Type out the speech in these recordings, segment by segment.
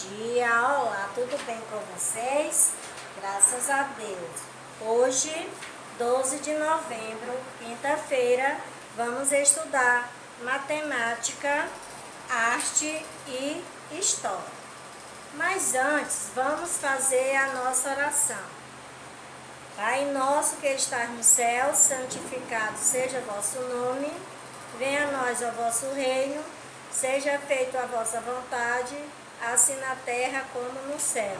dia, olá, tudo bem com vocês? Graças a Deus. Hoje, 12 de novembro, quinta-feira, vamos estudar matemática, arte e história. Mas antes, vamos fazer a nossa oração. Pai nosso que estás no céu, santificado seja o vosso nome, venha a nós o vosso reino, seja feita a vossa vontade, assim na terra como no céu.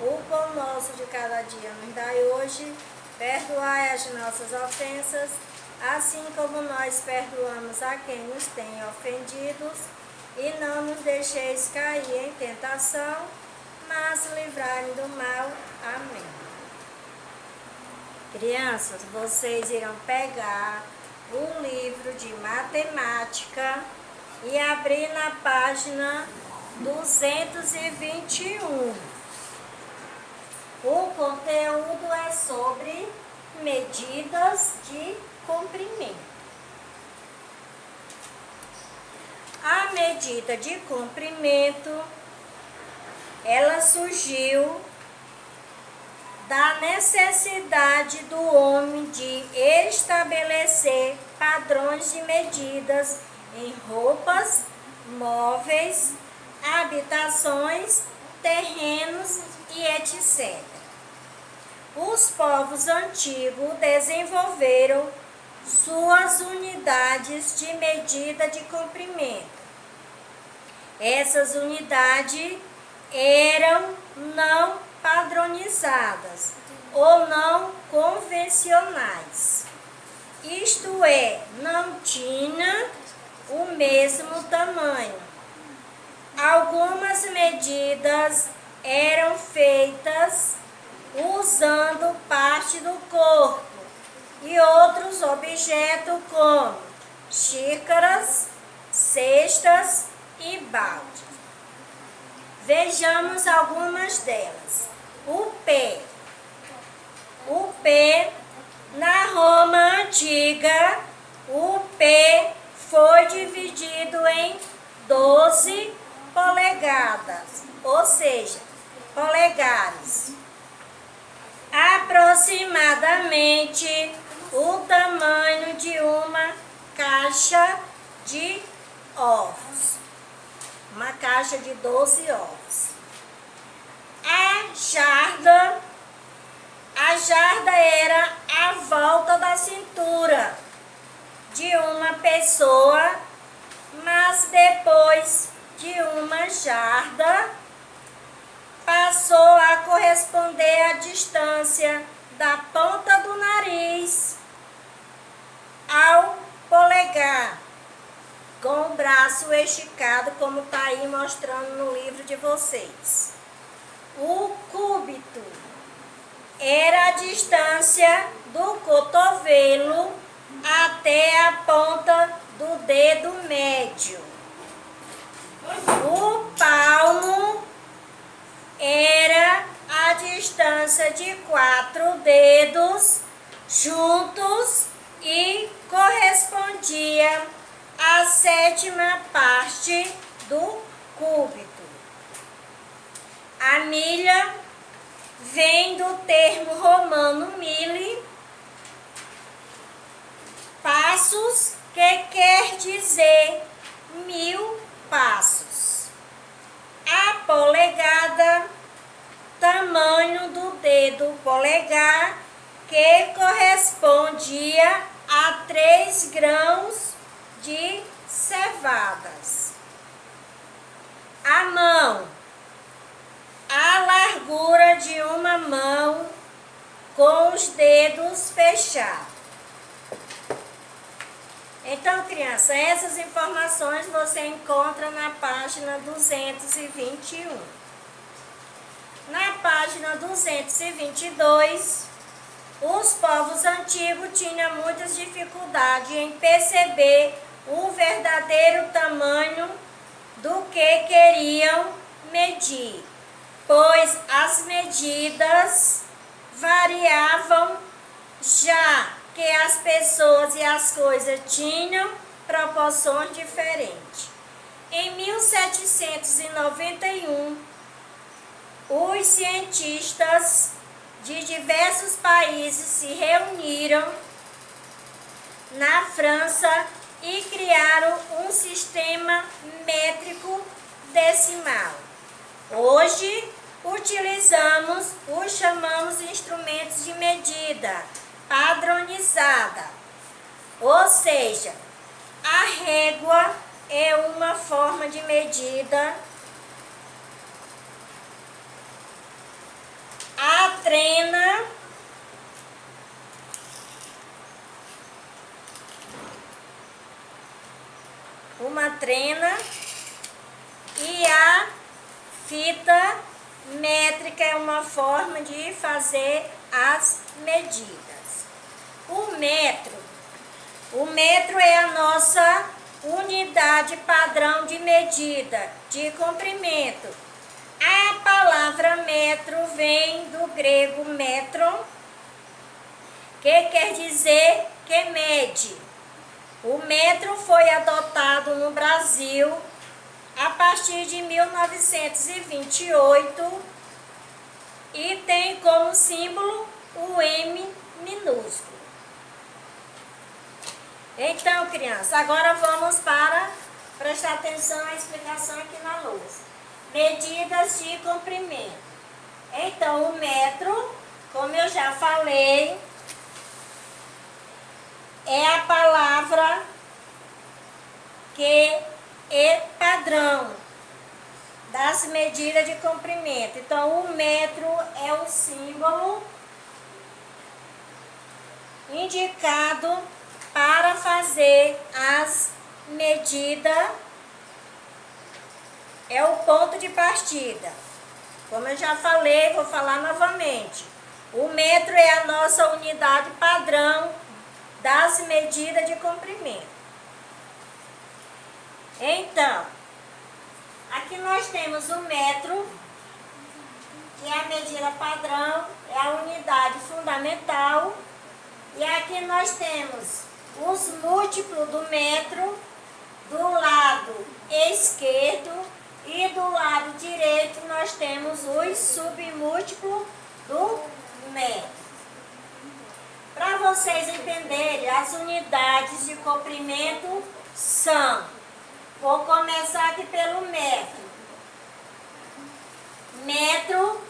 O pão nosso de cada dia nos dai hoje, perdoai as nossas ofensas, assim como nós perdoamos a quem nos tem ofendidos, e não nos deixeis cair em tentação, mas livrai-nos do mal. Amém. Crianças, vocês irão pegar o livro de matemática e abrir na página 221. O conteúdo é sobre medidas de comprimento. A medida de comprimento, ela surgiu da necessidade do homem de estabelecer padrões de medidas em roupas, móveis, habitações, terrenos e etc. Os povos antigos desenvolveram suas unidades de medida de comprimento. Essas unidades eram não padronizadas ou não convencionais. Isto é, não tinha o mesmo tamanho. Algumas medidas eram feitas usando parte do corpo e outros objetos como xícaras, cestas e balde. Vejamos algumas delas. O pé, na Roma antiga, o pé foi dividido em 12 polegadas, ou seja, polegares. Aproximadamente o tamanho de uma caixa de ovos. Uma caixa de 12 ovos. A jarda era a volta da cintura de uma pessoa, mas depois de uma jarda passou a corresponder à distância da ponta do nariz ao polegar, com o braço esticado, como está aí mostrando no livro de vocês. O cúbito era a distância do cotovelo até a ponta do dedo médio. O palmo era a distância de 4 dedos juntos e correspondia à 7ª parte do cúbito. A milha vem do termo romano mille, passos, que quer dizer 1000 passos. A polegada, tamanho do dedo polegar, que correspondia a 3 grãos de cevadas. A mão, a largura de uma mão com os dedos fechados. Então, criança, essas informações você encontra na página 221. Na página 222, os povos antigos tinham muitas dificuldades em perceber o verdadeiro tamanho do que queriam medir, pois as medidas variavam, já que as pessoas e as coisas tinham proporções diferentes. Em 1791, os cientistas de diversos países se reuniram na França e criaram um sistema métrico decimal. Hoje, utilizamos os chamados instrumentos de medida padronizada, ou seja, a régua é uma forma de medida, a trena uma trena e a fita métrica é uma forma de fazer as medidas. O metro é a nossa unidade padrão de medida de comprimento. A palavra metro vem do grego metron, que quer dizer que mede. O metro foi adotado no Brasil a partir de 1928 e tem como símbolo o M minúsculo. Então, crianças, agora vamos para prestar atenção à explicação aqui na lousa. Medidas de comprimento. Então, o metro, como eu já falei, é a palavra que é padrão das medidas de comprimento. Então, o metro é o símbolo indicado para fazer as medidas, é o ponto de partida. Como eu já falei, vou falar novamente. O metro é a nossa unidade padrão das medidas de comprimento. Então, aqui nós temos o metro, que é a medida padrão, é a unidade fundamental. E aqui nós temos os múltiplos do metro do lado esquerdo e do lado direito nós temos os submúltiplos do metro. Para vocês entenderem, as unidades de comprimento são, vou começar aqui pelo metro. Metro,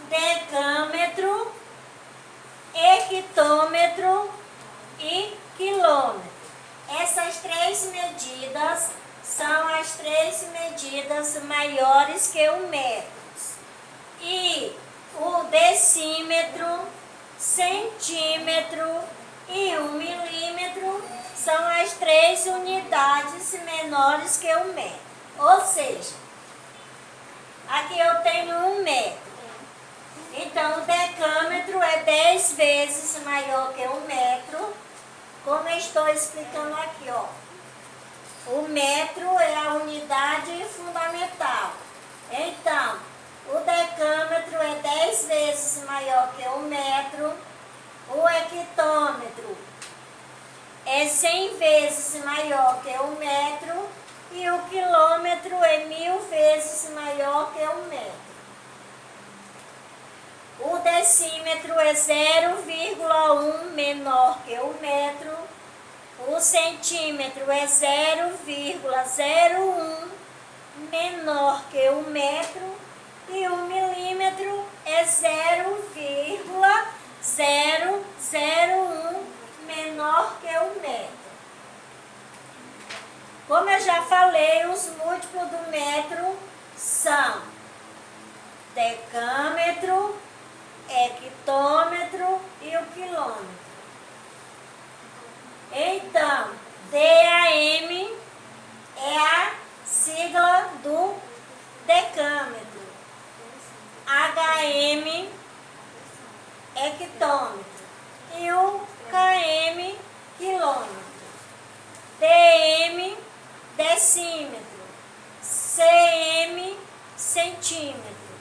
decâmetro, hectômetro e quilômetro. Essas três medidas são as três medidas maiores que o metro. E o decímetro, centímetro e o milímetro são as três unidades menores que o metro. Ou seja, aqui eu tenho um metro. Então, o decâmetro é 10 vezes maior que o metro, como eu estou explicando aqui, ó. O metro é a unidade fundamental. Então, o decâmetro é 10 vezes maior que o metro. O hectômetro é 100 vezes maior que o metro. E o quilômetro é 1000 vezes maior que o metro. O decímetro é 0,1 menor que o metro. O centímetro é 0,01 menor que o metro. E o milímetro é 0,001 menor que o metro. Como eu já falei, os múltiplos do metro são decâmetro, hectômetro e o quilômetro. Então, DAM é a sigla do decâmetro. HM, hectômetro. E o KM, quilômetro. DM, decímetro. CM, centímetro.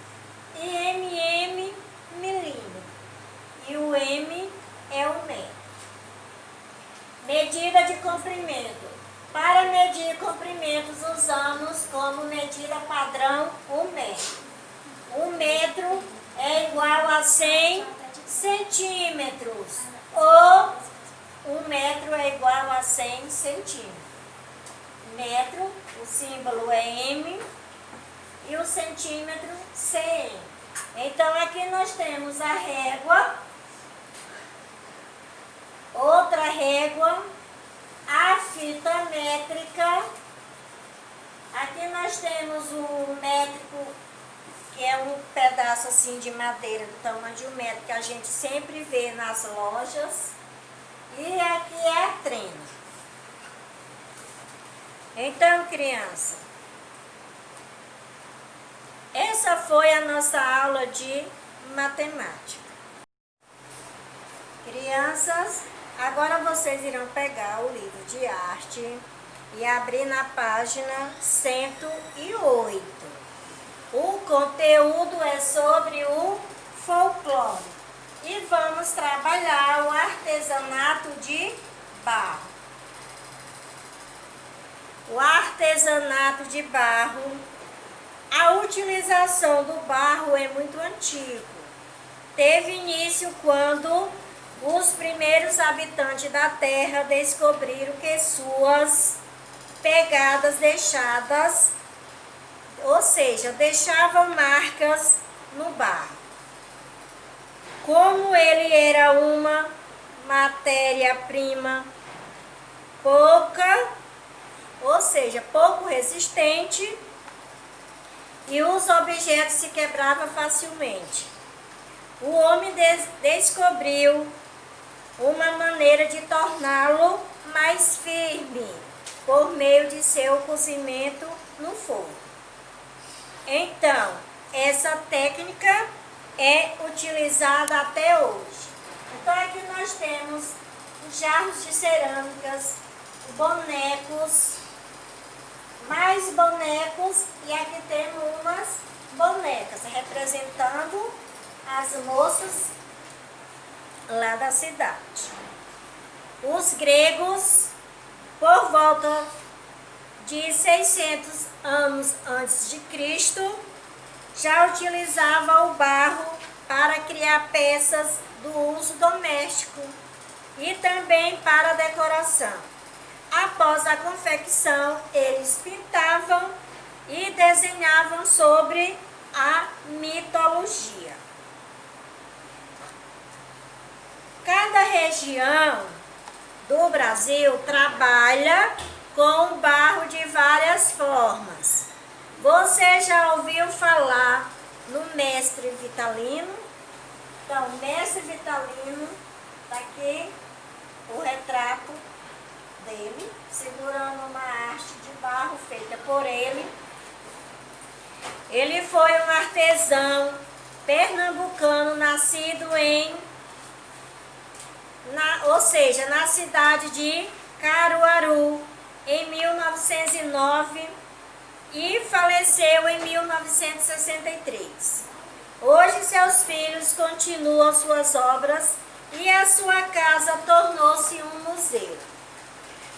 E MM, milímetro. E o M é o metro. Medida de comprimento. Para medir comprimentos, usamos como medida padrão o metro. 1 metro é igual a 100 centímetros. Ou 1 metro é igual a 100 centímetros. Metro, o símbolo é M, e o centímetro cm. Então, aqui nós temos a régua, outra régua, a fita métrica. Aqui nós temos o métrico, que é um pedaço assim de madeira do tamanho de 1 metro, que a gente sempre vê nas lojas. E aqui é a trena. Então, criança, essa foi a nossa aula de matemática. Crianças, agora vocês irão pegar o livro de arte e abrir na página 108. O conteúdo é sobre o folclore e vamos trabalhar o artesanato de barro. O artesanato de barro, a utilização do barro é muito antigo. Teve início quando os primeiros habitantes da terra descobriram que suas pegadas deixadas, ou seja, deixavam marcas no barro. Como ele era uma matéria-prima pouca, ou seja, pouco resistente, e os objetos se quebravam facilmente. O homem descobriu uma maneira de torná-lo mais firme, por meio de seu cozimento no fogo. Então, essa técnica é utilizada até hoje. Então, aqui nós temos jarros de cerâmicas, bonecos, mais bonecos, e aqui temos umas bonecas representando as moças lá da cidade. Os gregos, por volta de 600 anos antes de Cristo, já utilizavam o barro para criar peças do uso doméstico e também para decoração. Após a confecção, eles pintavam e desenhavam sobre a mitologia. Cada região do Brasil trabalha com o barro de várias formas. Você já ouviu falar no mestre Vitalino? Então, o mestre Vitalino, está aqui o retrato dele, segurando uma haste de barro feita por ele. Ele foi um artesão pernambucano, nascido na cidade de Caruaru, em 1909, e faleceu em 1963. Hoje seus filhos continuam suas obras e a sua casa tornou-se um museu.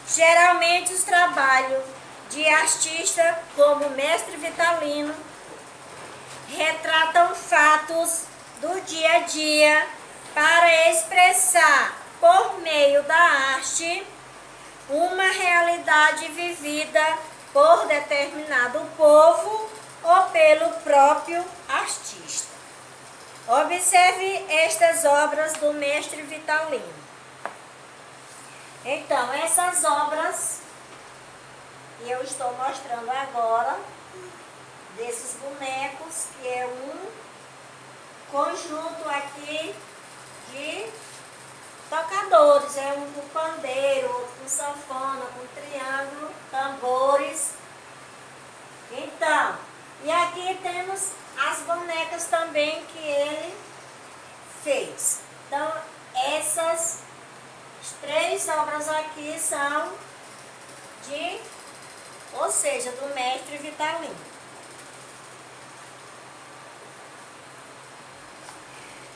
Geralmente os trabalhos de artista como o mestre Vitalino retratam fatos do dia a dia para expressar por meio da arte uma realidade vivida por determinado povo ou pelo próprio artista. Observe estas obras do mestre Vitalino. Então, essas obras que eu estou mostrando agora, desses bonecos, que é um conjunto aqui de tocadores, é um com pandeiro, outro com sanfona, com triângulo, tambores. Então, e aqui temos as bonecas também que ele fez. Então, essas 3 obras aqui são ou seja, do mestre Vitalino.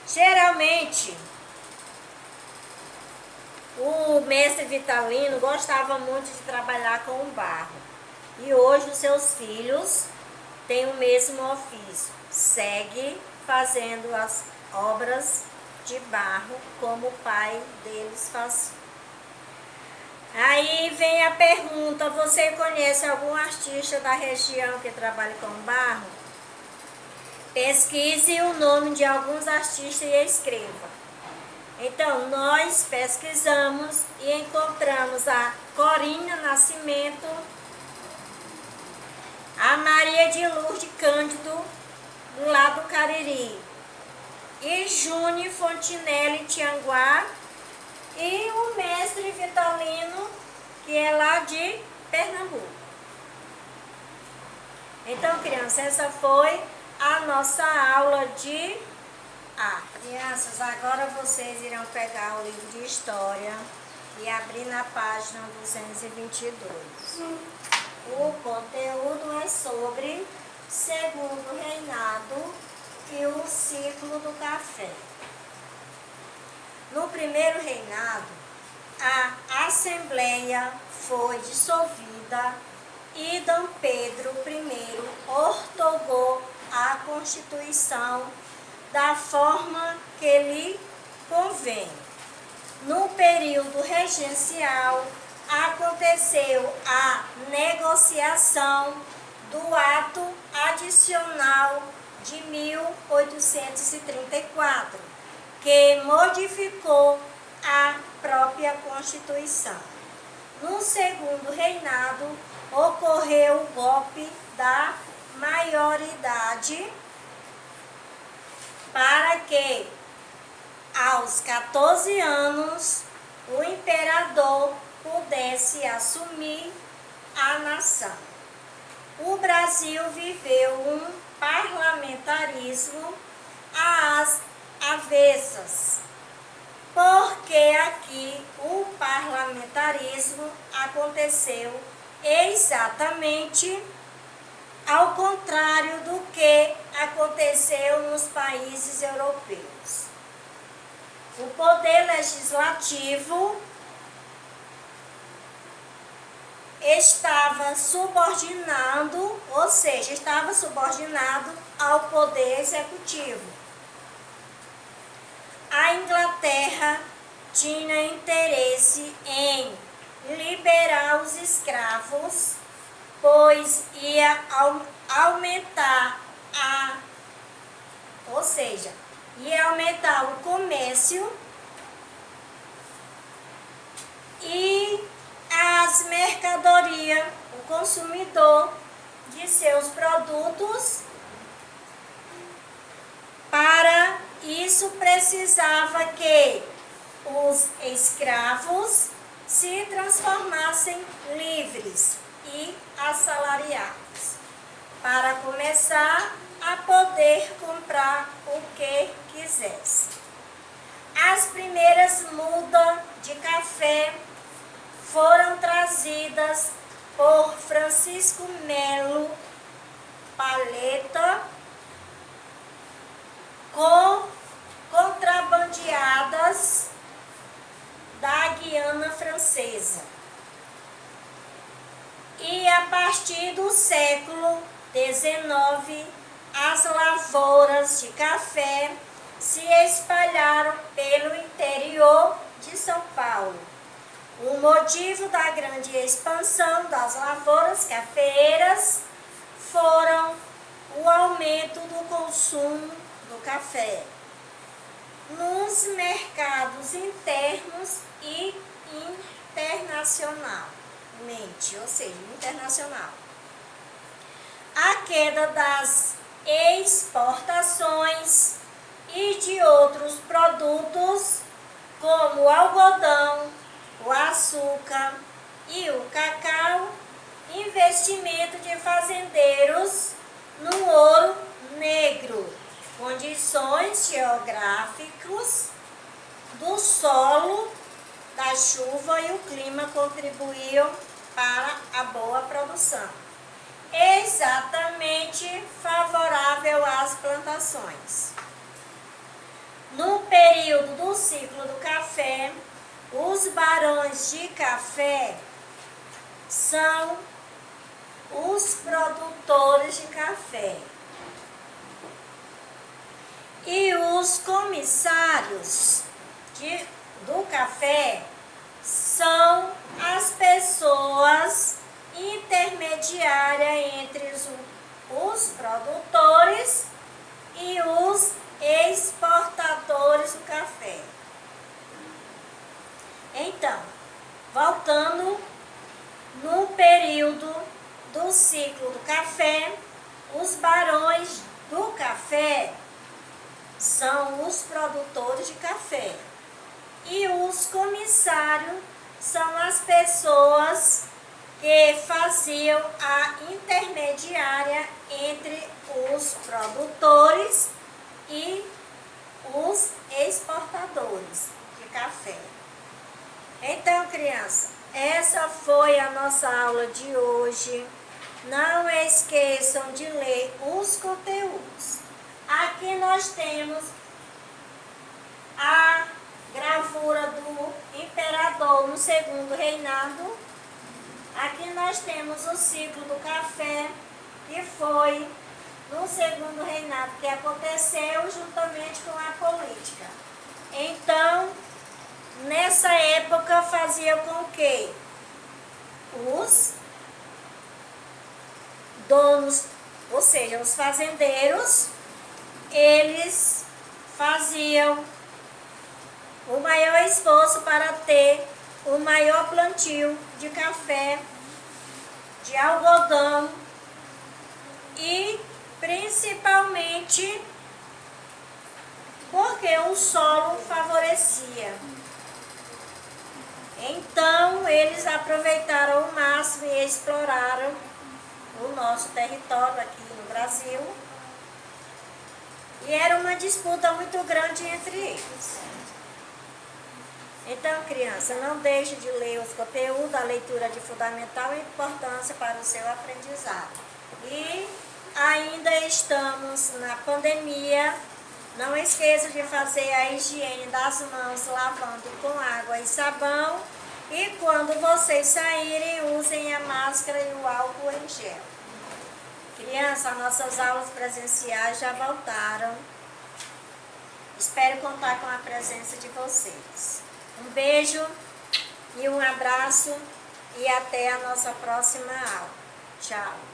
Geralmente, o mestre Vitalino gostava muito de trabalhar com o barro. E hoje os seus filhos tem o mesmo ofício, segue fazendo as obras de barro como o pai deles fazia. Aí vem a pergunta, você conhece algum artista da região que trabalha com barro? Pesquise o nome de alguns artistas e escreva. Então, nós pesquisamos e encontramos a Corinha Nascimento, a Maria de Lourdes Cândido, lá do Cariri, e Júnior Fontinelli Tianguá, e o mestre Vitalino, que é lá de Pernambuco. Então, crianças, essa foi a nossa aula de arte. Crianças, agora vocês irão pegar o livro de História e abrir na página 222. O conteúdo é sobre Segundo Reinado e o ciclo do café. No primeiro reinado, a Assembleia foi dissolvida e Dom Pedro I ortogou a Constituição da forma que lhe convém. No período regencial, aconteceu a negociação do Ato Adicional de 1834, que modificou a própria Constituição. No segundo reinado, ocorreu o golpe da maioridade para que, aos 14 anos, o imperador pudesse assumir a nação. O Brasil viveu um parlamentarismo às avessas, porque aqui o parlamentarismo aconteceu exatamente ao contrário do que aconteceu nos países europeus. O poder legislativo estava subordinado, ou seja, estava subordinado ao poder executivo. A Inglaterra tinha interesse em liberar os escravos, pois ia aumentar ia aumentar o comércio e as mercadorias, o consumidor de seus produtos. Para isso precisava que os escravos se transformassem livres e assalariados, para começar a poder comprar o que quisesse. As primeiras mudas de café foram trazidas por Francisco Melo Paleta, contrabandeadas da Guiana Francesa. E a partir do século XIX, as lavouras de café se espalharam pelo interior de São Paulo. O motivo da grande expansão das lavouras cafeeiras foram o aumento do consumo do café nos mercados internos e internacionalmente, ou seja, internacional. A queda das exportações e de outros produtos, como o algodão, o açúcar e o cacau, investimento de fazendeiros no ouro negro, condições geográficas do solo, da chuva e o clima contribuíam para a boa produção, exatamente favorável às plantações. No período do ciclo do café, os barões de café são os produtores de café. E os comissários do café são as pessoas intermediárias entre os produtores e os exportadores do café. Então, voltando no período do ciclo do café, os barões do café são os produtores de café e os comissários são as pessoas que faziam a intermediária entre os produtores e os exportadores de café. Então, criança, essa foi a nossa aula de hoje. Não esqueçam de ler os conteúdos. Aqui nós temos a gravura do imperador no segundo reinado. Aqui nós temos o ciclo do café, que foi no segundo reinado, que aconteceu juntamente com a política. Então, nessa época fazia com que os donos, ou seja, os fazendeiros, eles faziam o maior esforço para ter o maior plantio de café, de algodão e principalmente porque o solo favorecia. Então, eles aproveitaram o máximo e exploraram o nosso território aqui no Brasil. E era uma disputa muito grande entre eles. Então, criança, não deixe de ler os conteúdos, a leitura de fundamental importância para o seu aprendizado. E ainda estamos na pandemia. Não esqueça de fazer a higiene das mãos lavando com água e sabão. E quando vocês saírem, usem a máscara e o álcool em gel. Criança, nossas aulas presenciais já voltaram. Espero contar com a presença de vocês. Um beijo e um abraço e até a nossa próxima aula. Tchau!